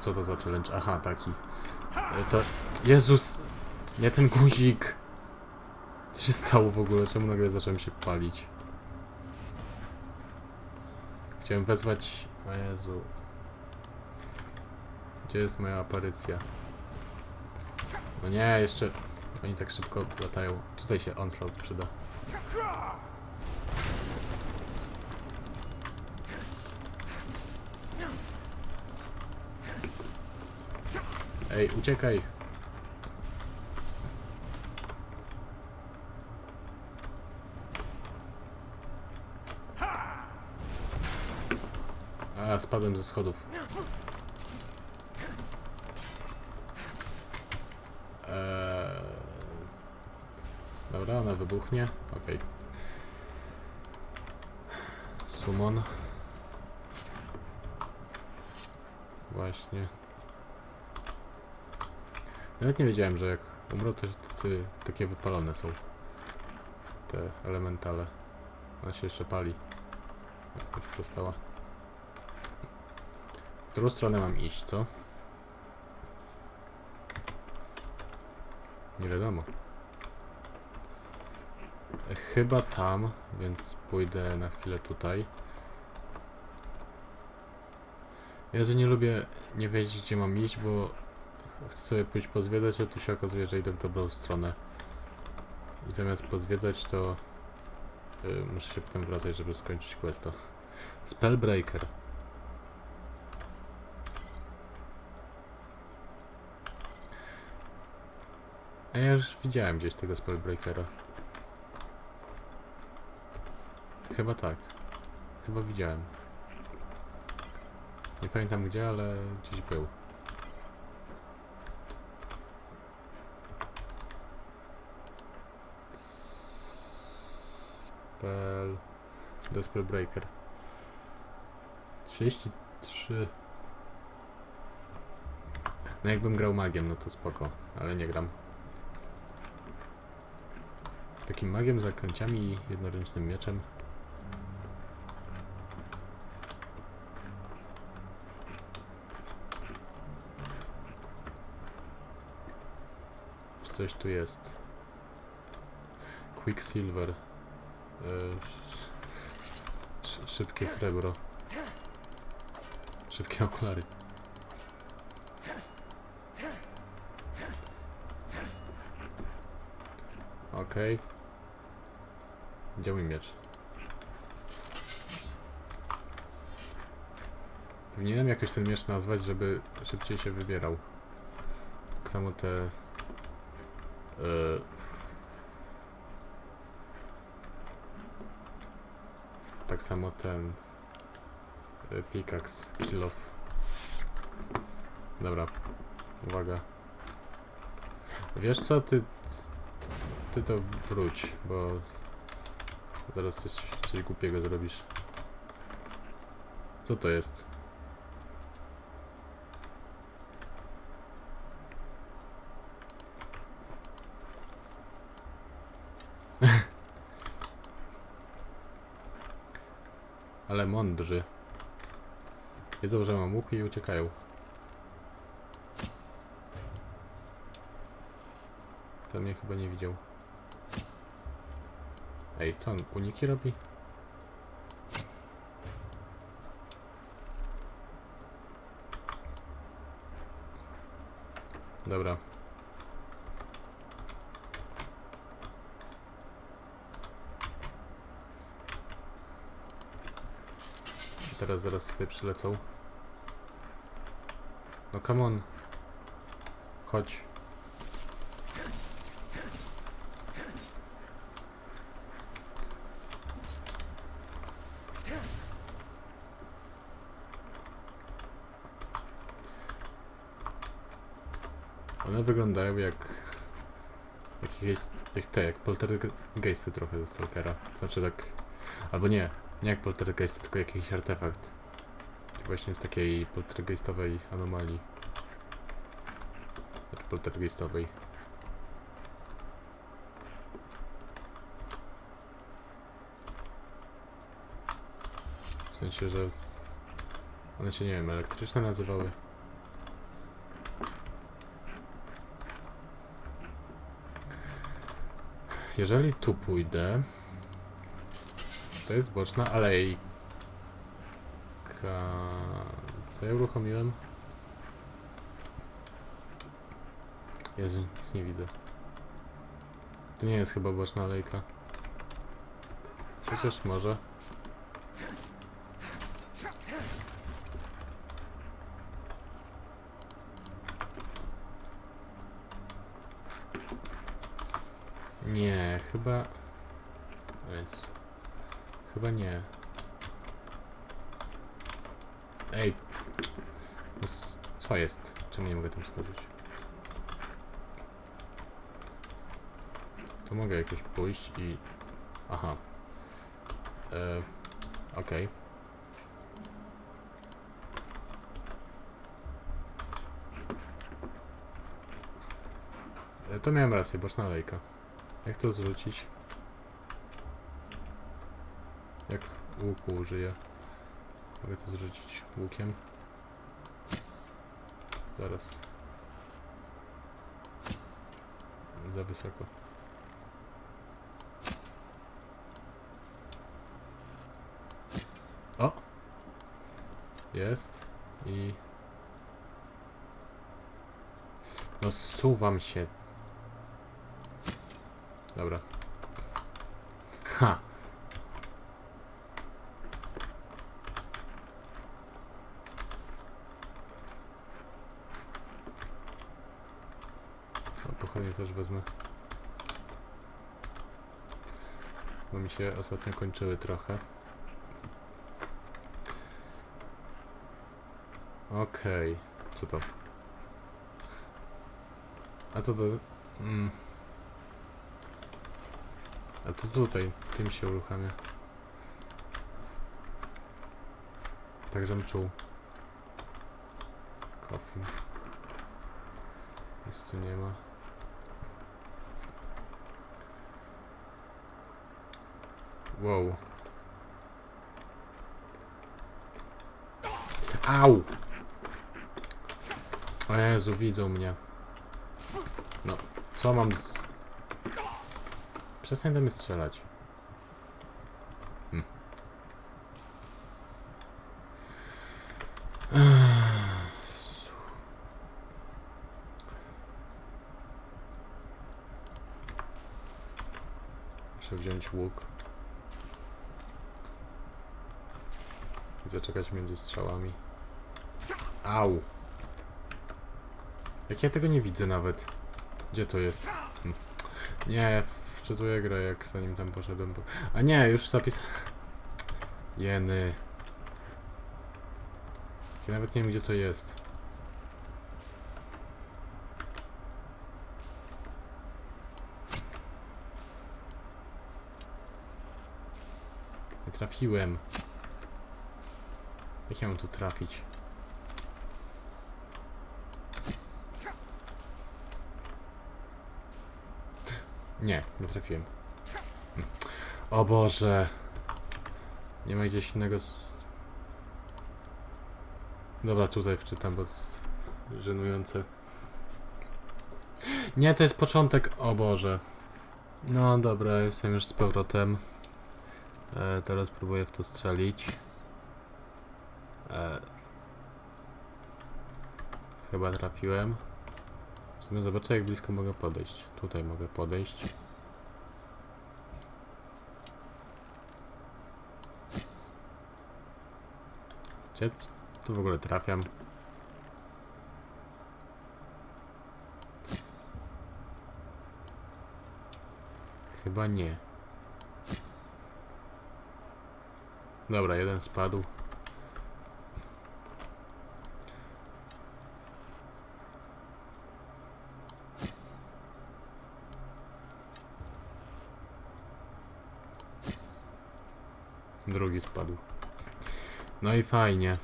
Co to za challenge? Aha, taki. To... Jezus! Nie ten guzik! Co się stało w ogóle? Czemu nagle zacząłem się palić? Chciałem wezwać... O Jezu. Gdzie jest moja aparycja? No nie, jeszcze... Oni tak szybko latają. Tutaj się onslaught przyda. Ej, uciekaj! A, spadłem ze schodów. Dobra, ona wybuchnie. Okej. Summon. Właśnie. Nawet nie wiedziałem, że jak umrą, to takie wypalone są. Te elementale. Ona się jeszcze pali. Jakoś przestała. W którą stronę mam iść, co? Nie wiadomo. Chyba tam, więc pójdę na chwilę tutaj. Jezu, nie lubię nie wiedzieć, gdzie mam iść, bo chcę sobie pójść pozwiedzać, a tu się okazuje, że idę w dobrą stronę. I zamiast pozwiedzać, to muszę się potem wracać, żeby skończyć questa. Spellbreaker. A ja już widziałem gdzieś tego Spellbreakera. Chyba tak. Chyba widziałem. Nie pamiętam gdzie, ale gdzieś był. The Spellbreaker. 33. No jakbym grał magiem, no to spoko, ale nie gram. Takim magiem z zaklęciami i jednoręcznym mieczem. Czy coś tu jest? Quicksilver. Szybkie srebro. Szybkie okulary. Okej. Gdzie mój miecz? Powinienem jakoś ten miecz nazwać, żeby szybciej się wybierał. Tak samo te... tak samo ten... pickaxe, kill off. Dobra. Uwaga. Wiesz co? Ty to wróć, bo... zaraz coś głupiego zrobisz. Co to jest? Ale mądrzy. Wiedzą, że mam łuk i uciekają. To mnie chyba nie widział. Ej, co on uniki robi? Dobra. Teraz zaraz tutaj przylecą. No come on. Chodź. One wyglądają jak jak poltergeisty trochę ze Stalkera. Znaczy tak... Albo nie jak poltergeisty, tylko jakiś artefakt. Właśnie z takiej poltergeistowej anomalii. Znaczy poltergeistowej. W sensie, że one się, nie wiem, elektryczne nazywały. jeżeli tu pójdę, to jest boczna alejka. Co ja uruchomiłem? Jezu, nic nie widzę. To nie jest chyba boczna alejka. Chociaż może. Nie, chyba... Jezu. Chyba nie. Ej! No, co jest? Czemu nie mogę tam skoczyć? Tu mogę jakoś pójść i... Aha. Okej. To miałem rację, boczna alejka. Jak to zrzucić? Jak łuku użyję? Mogę to zrzucić łukiem? Zaraz. Za wysoko. O! Jest. I... No zsuwam się. Dobra. Ha! No, pochodnie też wezmę. Bo mi się ostatnio kończyły trochę. Okej. Co to? A to... A to tutaj, tym się uruchamia. Tak, żebym czuł. Coffin. Nic tu nie ma. Wow. Au! O Jezu, widzą mnie. No, co mam z... Przestań do mnie strzelać. Muszę wziąć łuk. I zaczekać między strzałami. Au! Jak ja tego nie widzę nawet. Gdzie to jest? Nie, wczytuję grę, jak zanim tam poszedłem. A nie, już zapis... Jeny. Ja nawet nie wiem, gdzie to jest. Nie trafiłem. Jak ja mam tu trafić? Nie, trafiłem. O Boże. Nie ma gdzieś innego... Dobra, tutaj wczytam, bo to jest żenujące. Nie, to jest początek... O Boże. No dobra, jestem już z powrotem. Teraz próbuję w to strzelić. Chyba trafiłem. W sumie zobaczę, jak blisko mogę podejść. Tutaj mogę podejść. Gdzie tu w ogóle trafiam? Chyba nie. Dobra, jeden spadł. Drugi spadł. No i fajnie.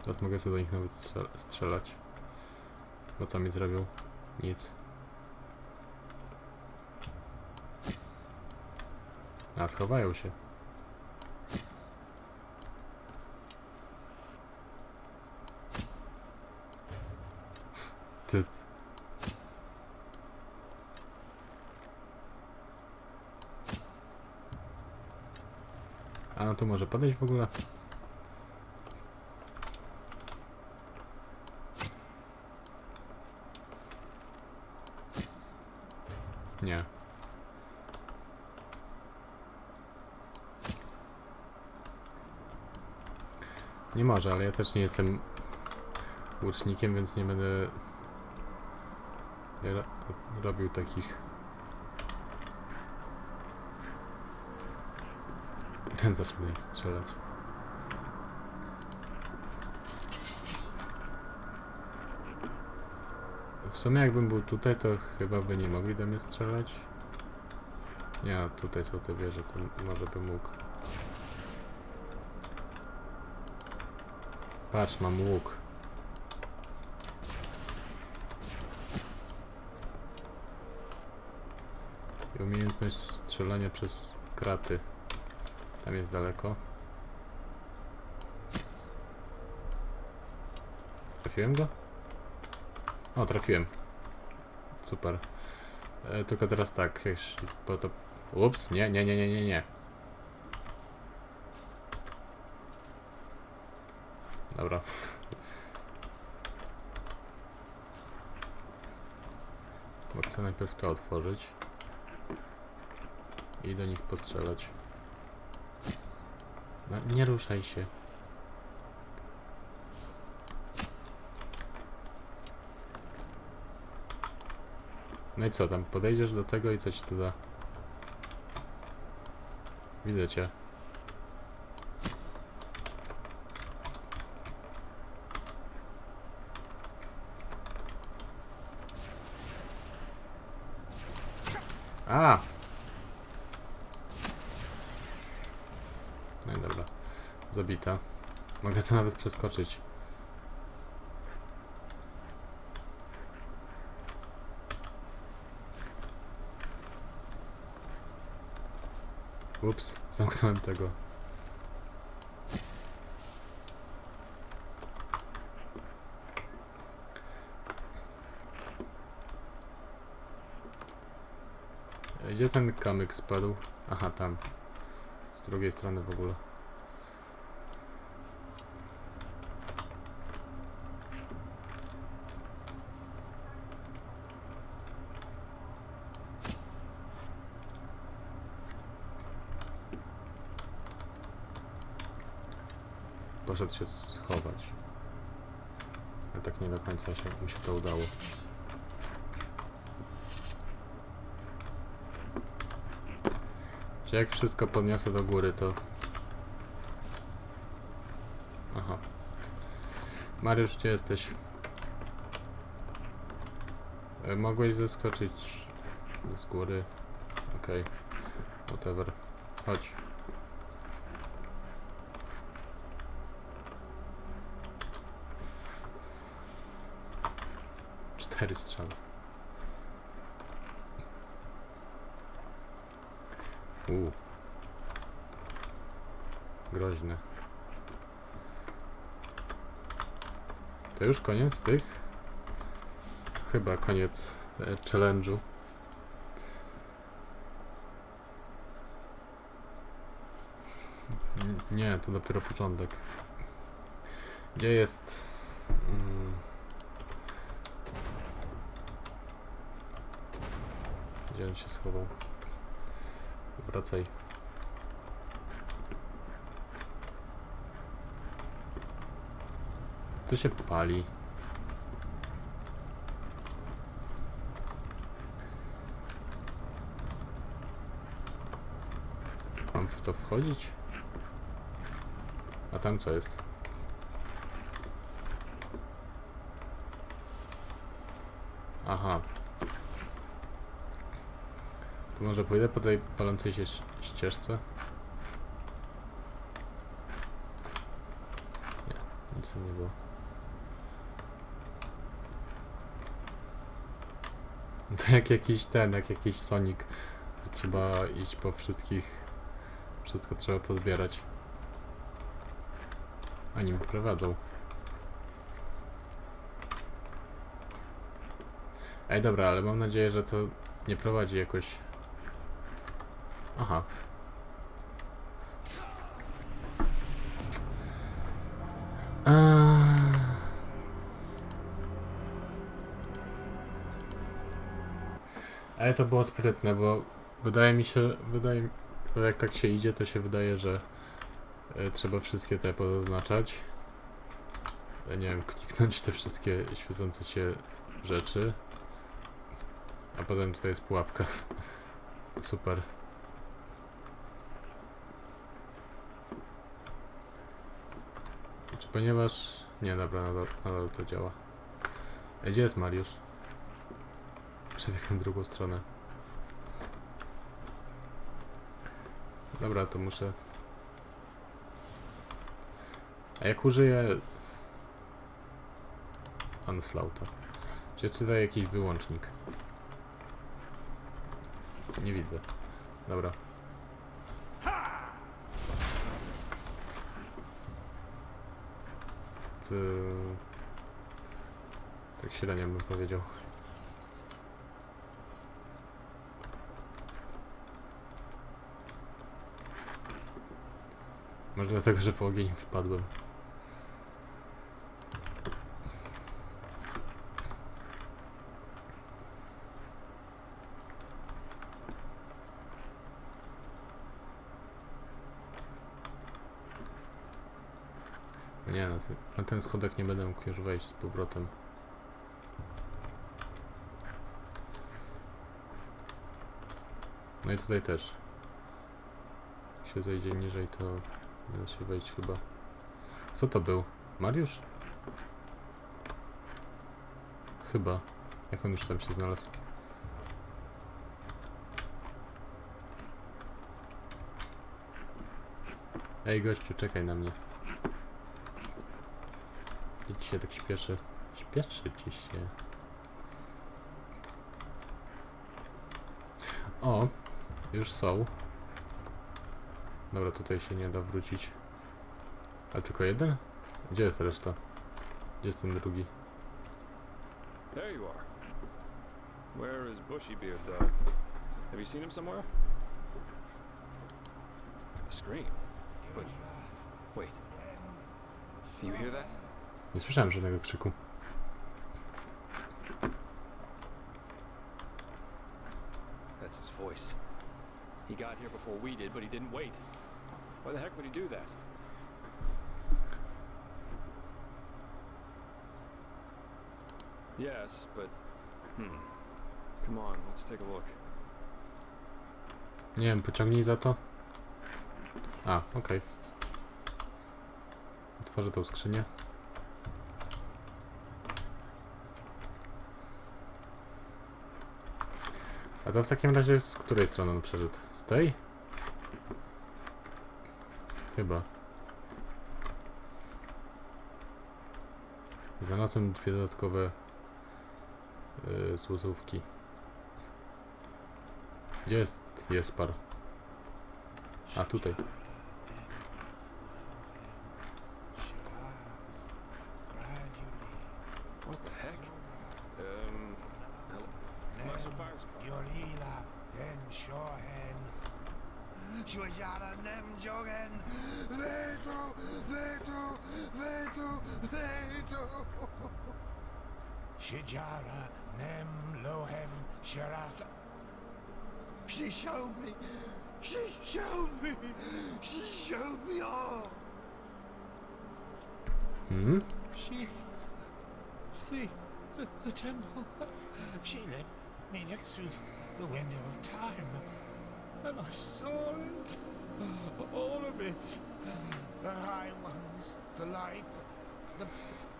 Teraz mogę sobie do nich nawet strzelać. Bo co mi zrobił? Nic. A, schowają się. Ty... A no to może podejść w ogóle? Nie. Nie może, ale ja też nie jestem łucznikiem, więc nie będę robił takich. Ten zaczyna strzelać. W sumie jakbym był tutaj, to chyba by nie mogli do mnie strzelać. Nie, tutaj są te wieże, to może by mógł. Patrz, mam łuk. I umiejętność strzelania przez kraty. Tam jest daleko. Trafiłem go? O, trafiłem. Super. Tylko teraz tak, jeśli po to... Ups, nie. Dobra. Bo chcę najpierw to otworzyć. I do nich postrzelać. No, nie ruszaj się. No i co tam? Podejdziesz do tego i co ci to da? Widzę cię. A! No i dobra. Zabita. Mogę to nawet przeskoczyć. Ups, zamknąłem tego. Gdzie ten kamyk spadł? Aha, tam. Z drugiej strony w ogóle. Poszedł się schować. Ale tak nie do końca mu się to udało. Czy jak wszystko podniosę do góry, to... Aha. Mariusz, gdzie jesteś? Mogłeś zeskoczyć z góry. Okej. Whatever. Chodź. Cztery strzały. Groźne. To już koniec tych? Chyba koniec challenge'u. Nie, to dopiero początek. Gdzie jest... Gdzie on się schował? Wracaj. Co się pali? Mam w to wchodzić? A tam co jest? Aha. To może pójdę po tej palącej się ścieżce? Nie, nic tam nie było. To jak jakiś Sonic. Trzeba iść po wszystkich. Wszystko trzeba pozbierać. Oni mnie prowadzą. Ej, dobra, ale mam nadzieję, że to nie prowadzi jakoś... Aha. Ale to było sprytne, bo wydaje mi się, bo jak tak się idzie, to się wydaje, że trzeba wszystkie te pozaznaczać. Nie wiem, kliknąć te wszystkie świecące się rzeczy. A potem tutaj jest pułapka. Super. Czy ponieważ... Nie, dobra, nadal to działa. Gdzie jest Mariusz? Przebiegł na drugą stronę. Dobra, to muszę... A jak użyję... Onslaughta? Czy jest tutaj jakiś wyłącznik? Nie widzę. Dobra. Tak średnio bym powiedział. Może dlatego, że w ogień wpadłem. Nie, na ten schodek nie będę mógł już wejść z powrotem. No i tutaj też. Jak się zejdzie niżej, to nie da się wejść chyba. Co to był? Mariusz? Chyba. Jak on już tam się znalazł? Ej gościu, czekaj na mnie. Gdzie ci się tak śpieszy? Śpieszy ci się. O! Już są. Dobra, tutaj się nie da wrócić. Ale tylko jeden? Gdzie jest reszta? Gdzie jest ten drugi? There you are. Where is Bushybeard, though? Have you seen him somewhere? A scream. But wait. Do you hear that? Nie słyszałem żadnego krzyku. That's his voice. He got here before we did, but he didn't wait. Why the heck would he do that? Yes, but come on, let's take a look. Nie wiem, pociągnij za to. A, okej. Otworzę tą skrzynię. A to w takim razie z której strony on przeszedł? Z tej? Chyba. Znalazłem dwie dodatkowe złotówki. Gdzie jest Jespar? A tutaj. What the heck? Shijara nem lohem sharasa. She showed me. She showed me. She showed me all. She... The temple. She led me next through the window of time, and I saw it. All of it. The high ones, the light,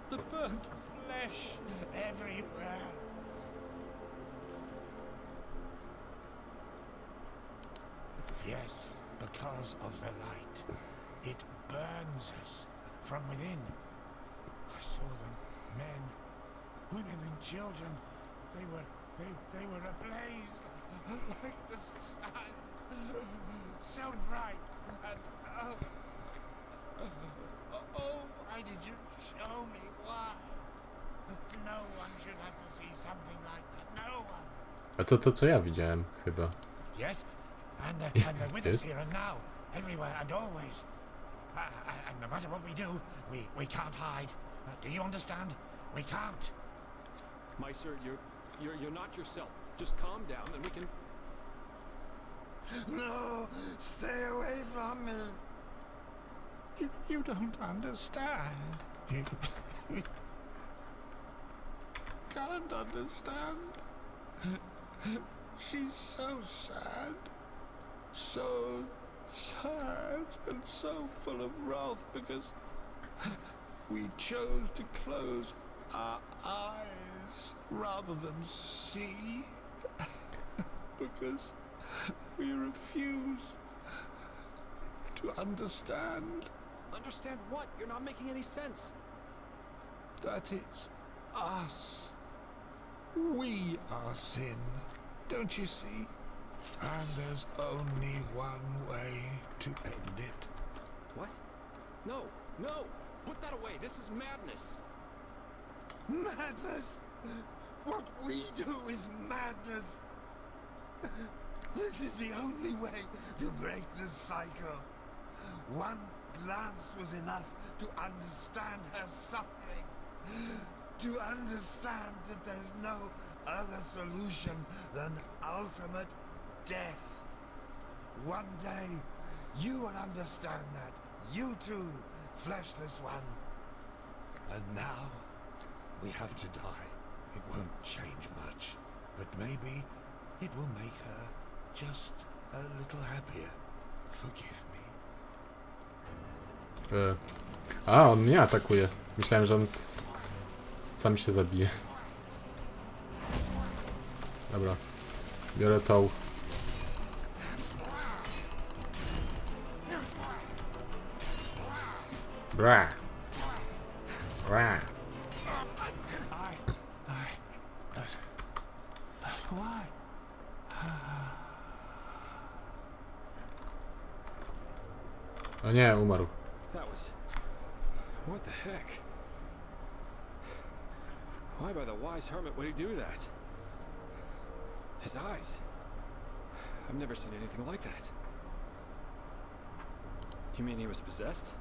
the burnt flesh everywhere. Yes, because of the light. It burns us from within. I saw them, men, women and children. They were ablaze like the sun. So bright and oh, why did you show me? Why? No one should have to see something like that. No one. A to co ja widziałem chyba. Yes, and they're with us here and now, everywhere and always. And no matter what we do, we can't hide. Do you understand? We can't. My sir, you're not yourself. Just calm down and we can... No, stay away from me. You don't understand. You can't understand. She's so sad. So sad and so full of wrath because we chose to close our eyes rather than see. Because we refuse to understand. Understand what? You're not making any sense. That it's us. We are sin. Don't you see? And there's only one way to end it. What? No, no! Put that away! This is madness! Madness! What we do is madness! This is the only way to break the cycle. One glance was enough to understand her suffering. To understand that there's no other solution than ultimate death. One day, you will understand that. You too, fleshless one. And now, we have to die. It won't change much, but maybe it will make her just a little happier. Forgive me. A, on mnie atakuje. Myślałem, że on sam się zabije. Dobra. Biorę tą. Bra. Bra. Why? O nie, umarł. That was... What the heck? Why by the wise hermit would he do that? His eyes. I've never seen anything like that. You mean he was possessed?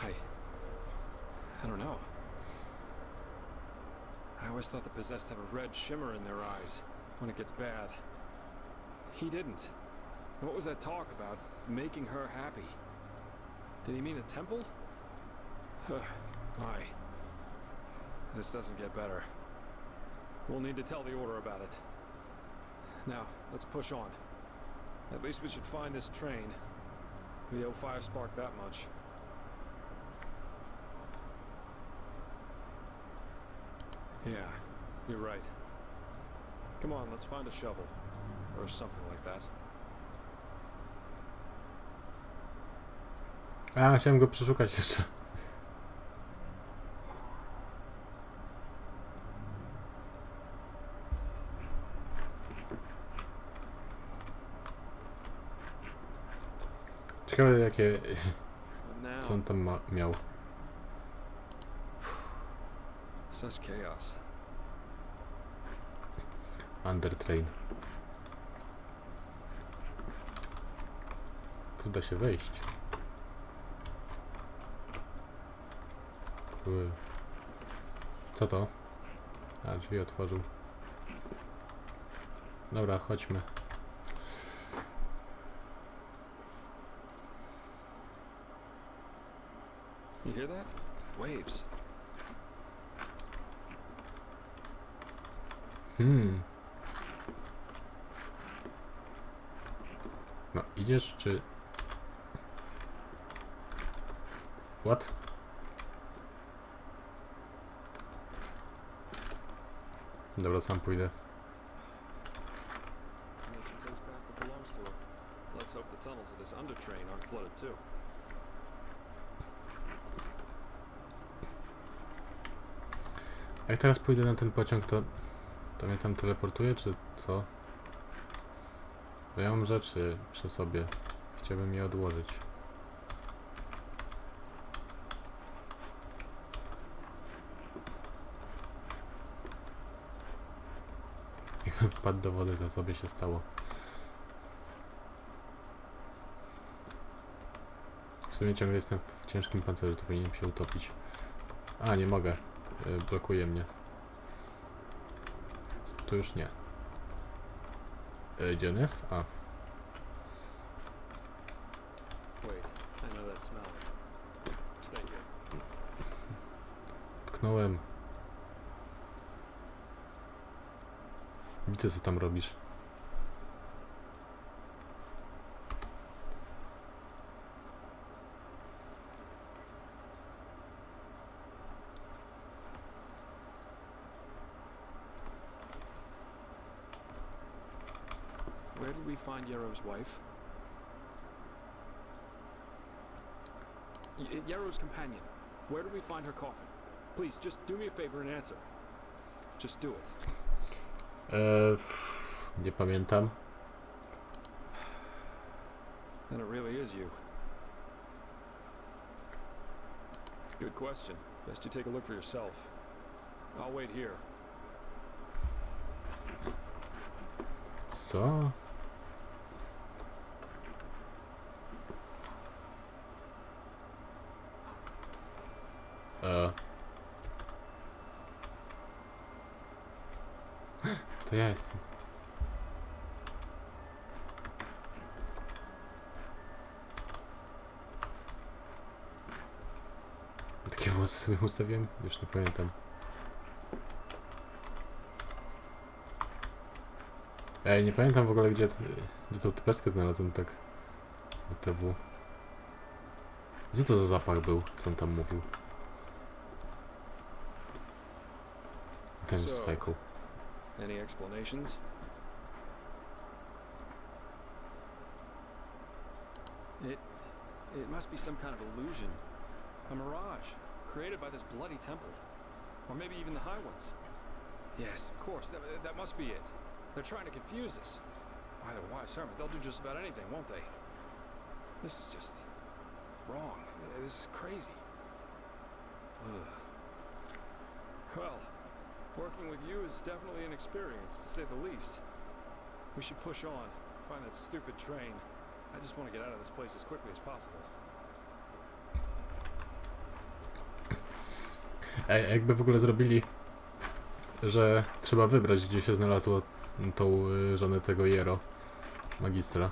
I don't know. I always thought the possessed have a red shimmer in their eyes when it gets bad. He didn't. What was that talk about making her happy? Did he mean the temple? Why? This doesn't get better. We'll need to tell the Order about it. Now, let's push on. At least we should find this train. We owe Firespark that much. Yeah, you're right. Come on, let's find a shovel. Or something like that. A, chciałem go przeszukać jeszcze. Ciekawe jakie... Co on tam miał. Such chaos. Undertrain. Tu da się wejść. Co to? A, drzwi otworzył. Dobra, chodźmy. You hear that? Waves. No, idziesz czy... What? Dobra, sam pójdę. Nature takes back what belongs to her. Let's hope the tunnels of this undertrain aren't flooded too. Jak teraz pójdę na ten pociąg, to mnie tam teleportuje, czy co? Bo ja mam rzeczy przy sobie. Chciałbym je odłożyć. Jakbym wpadł do wody, to co by się stało? W sumie ciągle jestem w ciężkim pancerzu, to powinienem się utopić. A, nie mogę. Blokuje mnie. Tu już nie. Gdzie on jest? A. Wait, I know that smell. Stay here. Tknąłem. Widzę, co tam robisz. Where did we find Yarrow's wife? Yarrow's companion. Where did we find her coffin? Please, just do me a favor and answer. Just do it. Nie pamiętam. And it really is you. Good question. Best you take a look for yourself. I'll wait here. Co? To ja jestem. Takie włosy sobie ustawiłem? Już nie pamiętam. Ej, nie pamiętam w ogóle gdzie tą typeskę znalazłem tak na TW. Co to za zapach był, co on tam mówił? Ten z fajką. Any explanations? It must be some kind of illusion. A mirage, created by this bloody temple. Or maybe even the High Ones. Yes, of course, that must be it. They're trying to confuse us. By the wise army, they'll do just about anything, won't they? This is just wrong. This is crazy. Ugh. Well, working with you is definitely an experience, to say the least. We should push on, find that stupid train. I just want to get out of this place as quickly as possible. Ej, jakby w ogóle zrobili, że trzeba wybrać, gdzie się znalazło tą żonę tego Jero, magistra.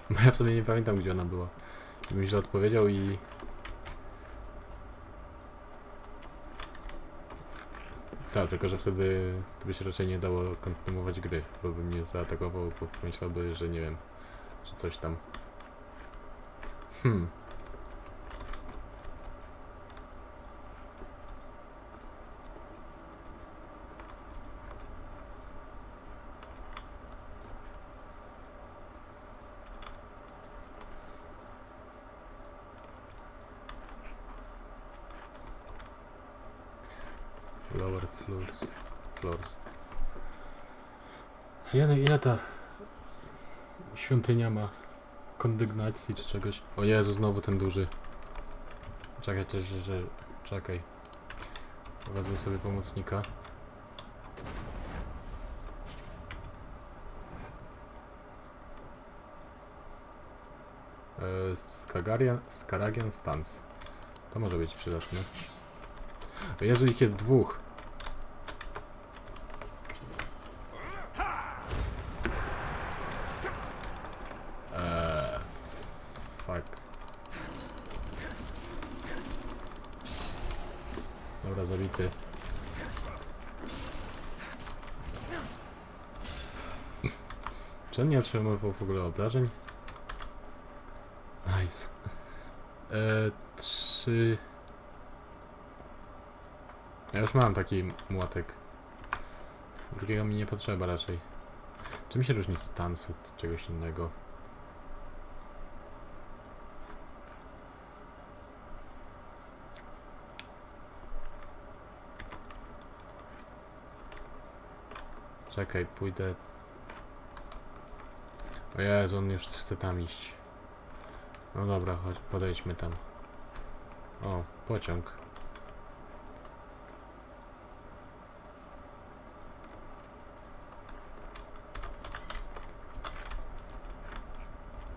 Bo ja w sumie nie pamiętam, gdzie ona była. Bym źle odpowiedział i... Tak, tylko że wtedy to by się raczej nie dało kontynuować gry, bo by mnie zaatakował, bo pomyślałby, że nie wiem, że coś tam. Lower floors. Ile ta świątynia ma kondygnacji czy czegoś? O Jezu, znowu ten duży. Czekaj, czekaj. Wezmę sobie pomocnika. Skaragian Stance. To może być przydatne. O Jezu, ich jest dwóch. Fuck. Dobra, zabity. Czy on nie otrzymywał w ogóle obrażeń? Nice. 3... Ja już mam taki młotek. Drugiego mi nie potrzeba raczej. Czym się różni stance od czegoś innego? Czekaj, pójdę... O Jezu, on już chce tam iść. No dobra, chodź, podejdźmy tam. O, pociąg.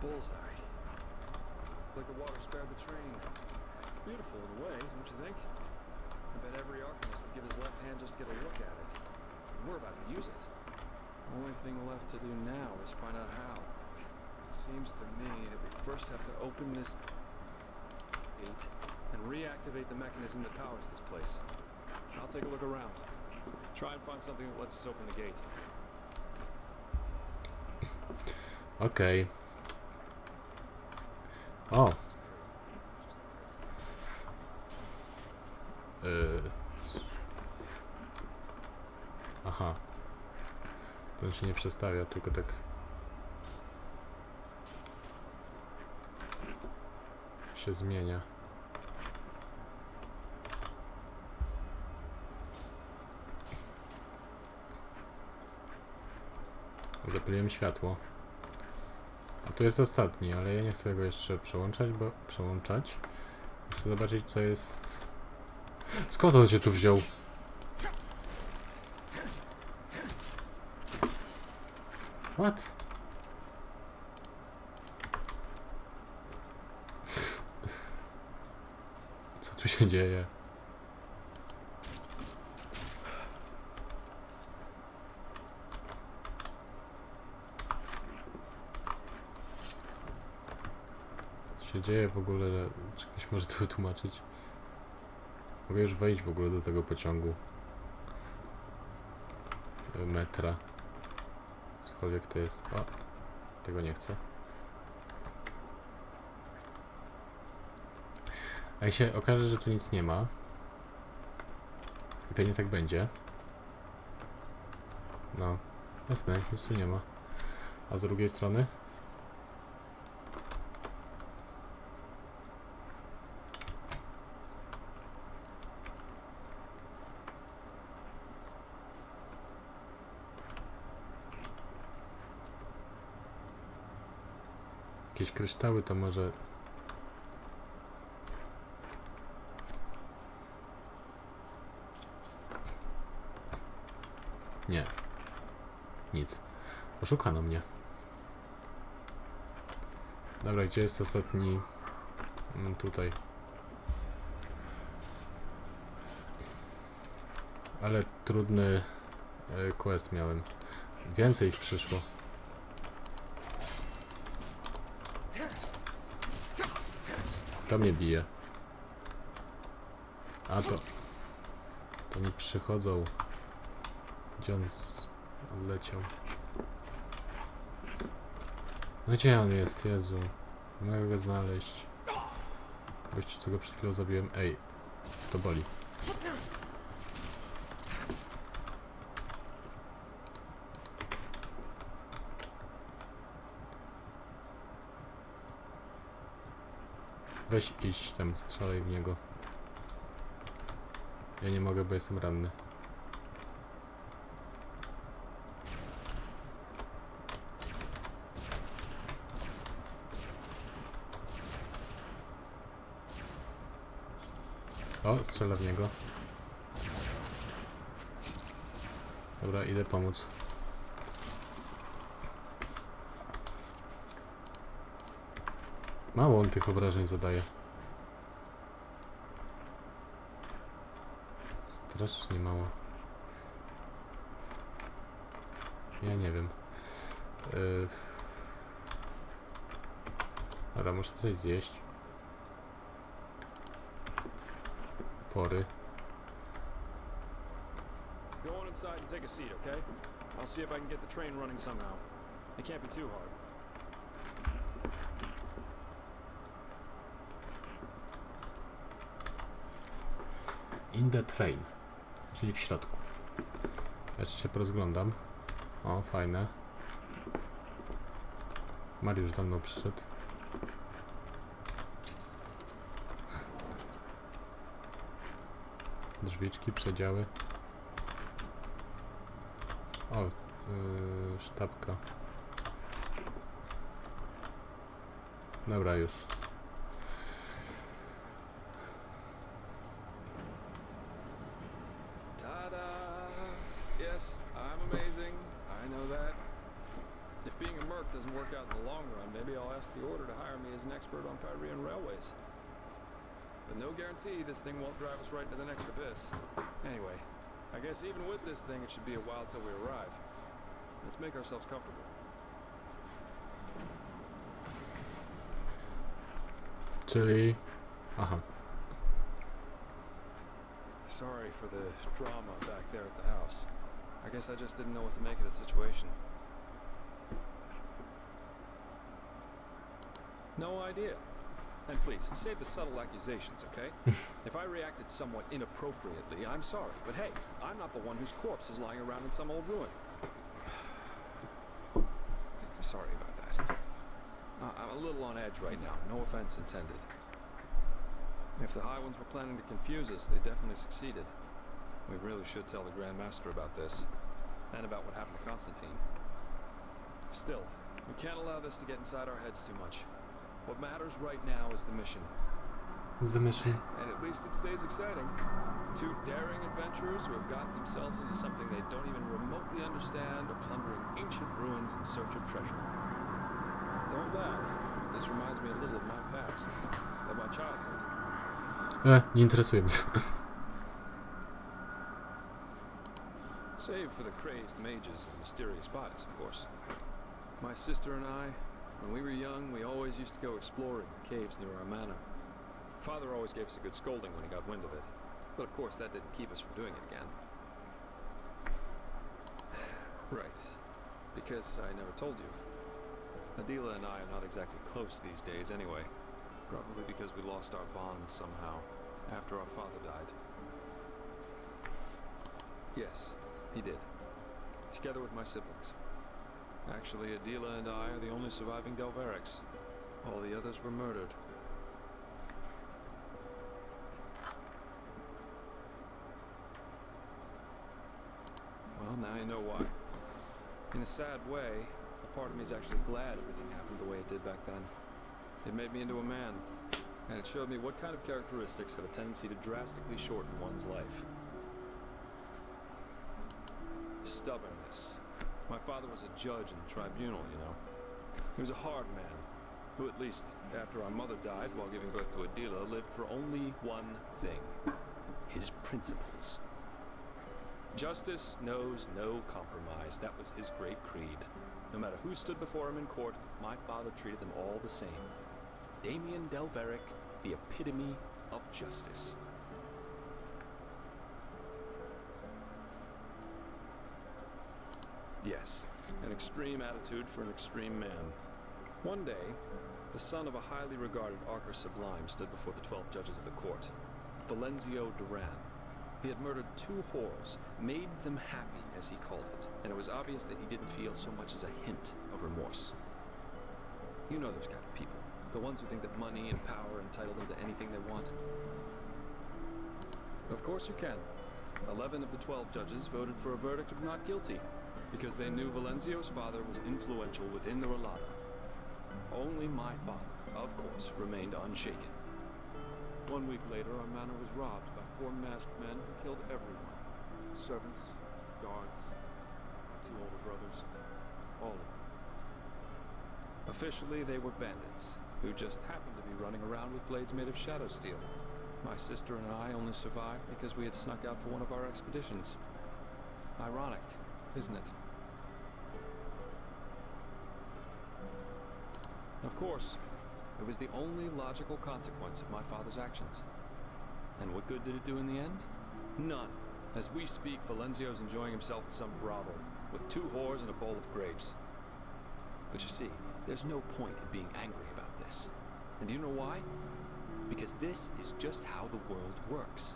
Bullseye. Like the water spared the train. It's beautiful in a way, don't you think? I bet every alchemist would give his left hand just to get a look at it. And we're about to use it. Only thing left to do now is find out how. Seems to me that we first have to open this gate and reactivate the mechanism that powers this place. I'll take a look around. Try and find something that lets us open the gate. Okej. O! Aha. To on się nie przestawia, tylko tak... się zmienia. Zapaliłem światło. A tu jest ostatni, ale ja nie chcę go jeszcze przełączać, bo... Chcę zobaczyć, co jest... Skąd on się tu wziął? What? Co tu się dzieje? Co się dzieje w ogóle? Czy ktoś może to wytłumaczyć? Mogę już wejść w ogóle do tego pociągu. Metra. Cokolwiek to jest. O! Tego nie chcę. A jak się okaże, że tu nic nie ma, i pewnie tak będzie. No, jasne, nic tu nie ma. A z drugiej strony? Jakieś kryształy to może... Nie. Nic. Oszukano mnie. Dobra, gdzie jest ostatni... tutaj. Ale trudny quest miałem. Więcej ich przyszło. Kto mnie bije? A to... To nie przychodzą. Gdzie on odleciał? No gdzie on jest? Jezu. Nie mogę go znaleźć. Gościu, co go przed chwilą zabiłem. Ej, to boli. Weź idź tam, strzelaj w niego. Ja nie mogę, bo jestem ranny. O, strzela w niego. Dobra, idę pomóc. Mało on tych obrażeń zadaje. Strasznie mało. Ja nie wiem. Dobra, muszę coś zjeść. Pory. Go on inside and take a seat, okay? I'll see if I can get the train running somehow. It can't be too hard. In the train. Czyli w środku. Jeszcze się porozglądam. O, fajne. Mariusz za mną przyszedł. Drzwiczki, przedziały. O, sztabka. Dobra, już. Ta-da! Yes, I'm amazing. I know that. If being a merc doesn't work out in the long run, maybe I'll ask the Order to hire me as an expert on Kyrian railways. But no guarantee this thing won't drive us right into the next abyss. Anyway, I guess even with this thing, it should be a while till we arrive. Let's make ourselves comfortable. Czyli... Aha. Sorry for the drama back there at the house. I guess I just didn't know what to make of the situation. No idea. And please, save the subtle accusations, okay? If I reacted somewhat inappropriately, I'm sorry. But hey, I'm not the one whose corpse is lying around in some old ruin. Sorry about that. I'm a little on edge right now. No offense intended. If the High Ones were planning to confuse us, they definitely succeeded. We really should tell the Grand Master about this. And about what happened to Constantine. Still, we can't allow this to get inside our heads too much. What matters right now is the mission. The mission. And at least it stays exciting. Two daring adventurers who have gotten themselves into something they don't even remotely understand are plundering ancient ruins in search of treasure. Don't laugh. This reminds me a little of my past. Of my childhood. Nie interesuje mnie. Save for the crazed mages and mysterious bodies, of course. My sister and I, when we were young, we always used to go exploring in caves near our manor. Father always gave us a good scolding when he got wind of it. But of course, that didn't keep us from doing it again. Right. Because I never told you. Adela and I are not exactly close these days anyway. Probably because we lost our bond somehow, after our father died. Yes, he did. Together with my siblings. Actually, Adela and I are the only surviving Delverics. All the others were murdered. Well, now you know why. In a sad way, a part of me is actually glad everything happened the way it did back then. It made me into a man, and it showed me what kind of characteristics have a tendency to drastically shorten one's life. Stubbornness. My father was a judge in the tribunal, you know. He was a hard man, who at least, after our mother died while giving birth to Adela, lived for only one thing. His principles. Justice knows no compromise. That was his great creed. No matter who stood before him in court, my father treated them all the same. Damien Delveric, the epitome of justice. Yes, an extreme attitude for an extreme man. One day, the son of a highly regarded Archer Sublime stood before the 12 judges of the court. Valenzio Duran. He had murdered 2 whores, made them happy, as he called it, and it was obvious that he didn't feel so much as a hint of remorse. You know those kind of people, the ones who think that money and power entitle them to anything they want. Of course you can. 11 of the 12 judges voted for a verdict of not guilty, because they knew Valenzio's father was influential within the Relata. Only my father, of course, remained unshaken. 1 week later, our manor was robbed by 4 masked men who killed everyone. Servants, guards, my 2 older brothers, all of them. Officially, they were bandits, who just happened to be running around with blades made of shadow steel. My sister and I only survived because we had snuck out for one of our expeditions. Ironic, isn't it? Of course, it was the only logical consequence of my father's actions. And what good did it do in the end? None. As we speak, Valenzio's enjoying himself in some brothel, with 2 whores and a bowl of grapes. But you see, there's no point in being angry about this. And do you know why? Because this is just how the world works.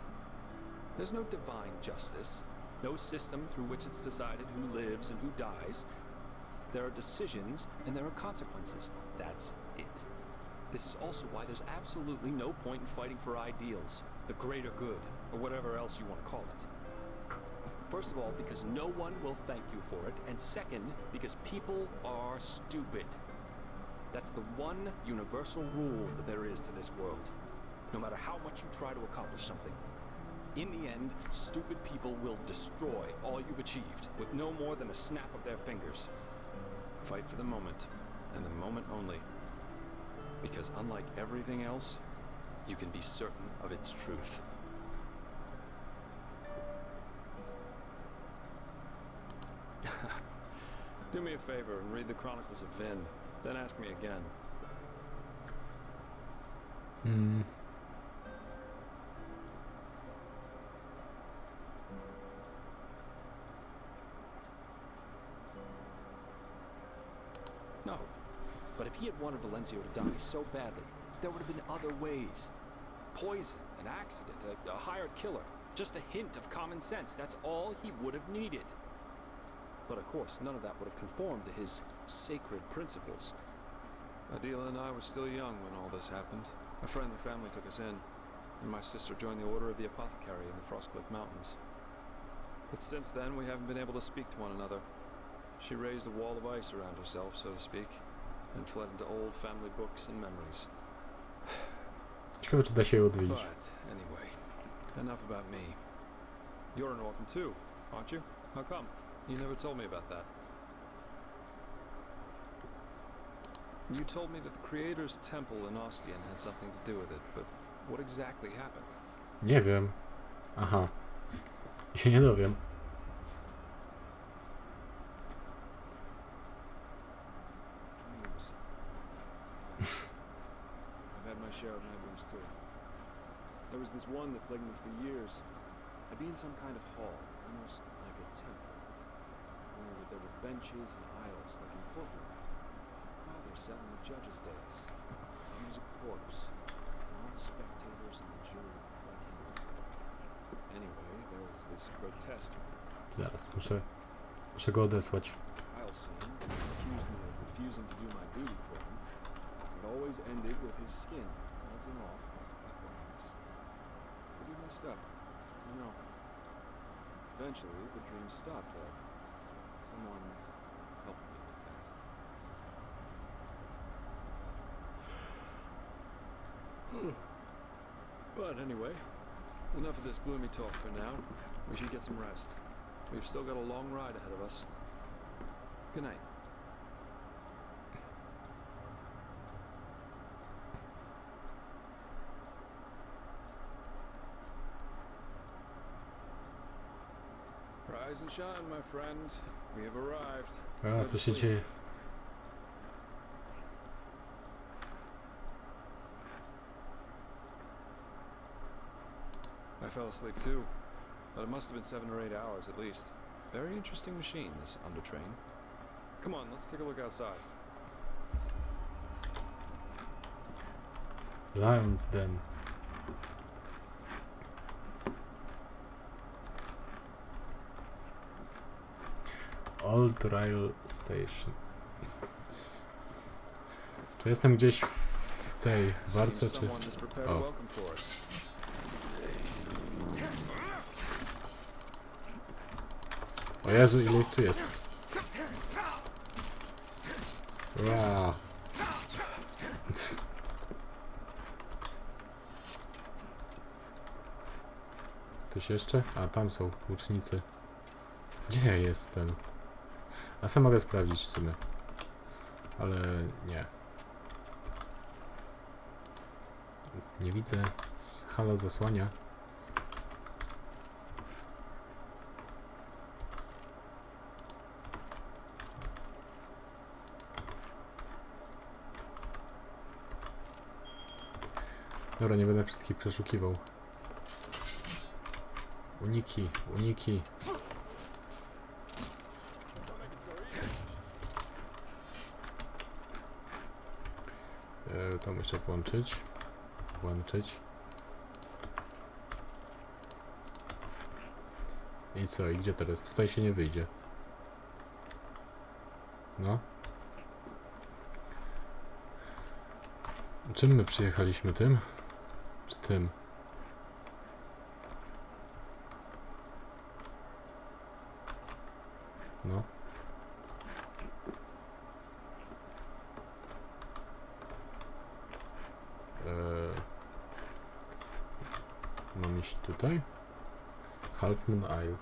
There's no divine justice, no system through which it's decided who lives and who dies. There are decisions and there are consequences. That's it. This is also why there's absolutely no point in fighting for ideals, the greater good, or whatever else you want to call it. First of all, because no one will thank you for it, and second, because people are stupid. That's the one universal rule that there is to this world. No matter how much you try to accomplish something, in the end, stupid people will destroy all you've achieved with no more than a snap of their fingers. Fight for the moment, and the moment only. Because unlike everything else, you can be certain of its truth. Do me a favor and read the Chronicles of Vin, then ask me again. Hmm. No. But if he had wanted Valencio to die so badly, there would have been other ways. Poison, an accident, a hired killer. Just a hint of common sense. That's all he would have needed. But of course, none of that would have conformed to his sacred principles. Adela and I were still young when all this happened. A friendly family took us in, and my sister joined the Order of the Apothecary in the Frostcliff Mountains. But since then, we haven't been able to speak to one another. She raised a wall of ice around herself, so to speak, and fled into old family books and memories. Ciekawe, czy da się je odwiedzić. But anyway, enough about me. You're an orphan too, aren't you? How come? You never told me about that. You told me that the Creator's Temple in Ostian had something to do with it, but what exactly happened? Nie wiem. Aha. I się nie dowiem. I've had my share of nightmares too. There was this one that plagued me for years. I'd be in some kind of hall, almost like a temple. Only there were benches and aisles like in courtroom. Father sat on the judge's dais. He was a corpse. All spectators and the jury like him. Anyway, there was this grotesque Zaraz, muszę go odesłać. trial scene. He accused me of refusing to do my duty for him. It always ended with his skin melting off like wax. But he messed up. I know. Eventually, the dream stopped though. Someone helped me with that. But anyway, enough of this gloomy talk for now. We should get some rest. We've still got a long ride ahead of us. Good night. Rise and shine, my friend. We have arrived. A, co się dzieje? I fell asleep too, but it must have been 7 or 8 hours at least. Very interesting machine, this Undertrain. Come on, let's take a look outside. Lion's Den. Old Rail Station. Czy jestem gdzieś w tej warce, czy... O. O Jezu, ile ich tu jest? Wow. Ktoś jeszcze? A, tam są łucznicy. Gdzie ja jestem? A sam mogę sprawdzić w sumie. Ale nie. Nie widzę. Halo zasłania. Dobra, nie będę wszystkich przeszukiwał. Uniki, uniki. To muszę włączyć. I co? I gdzie teraz? Tutaj się nie wyjdzie. No. Czym my przyjechaliśmy? Tym? Czy tym? No. Mam iść tutaj? Half Moon Isle.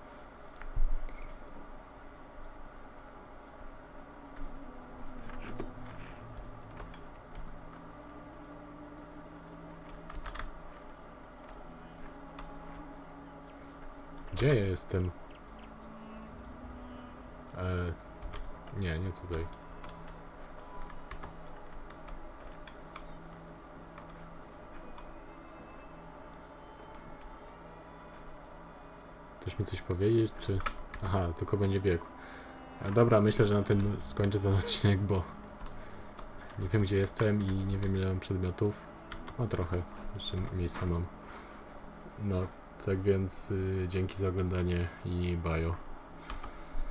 Gdzie ja jestem? Nie, nie tutaj. Chcesz mi coś powiedzieć, czy... Aha, tylko będzie biegł. Dobra, myślę, że na tym skończę ten odcinek, bo nie wiem, gdzie jestem i nie wiem, ile mam przedmiotów. No trochę, jeszcze miejsca mam. No, tak więc dzięki za oglądanie i bajo.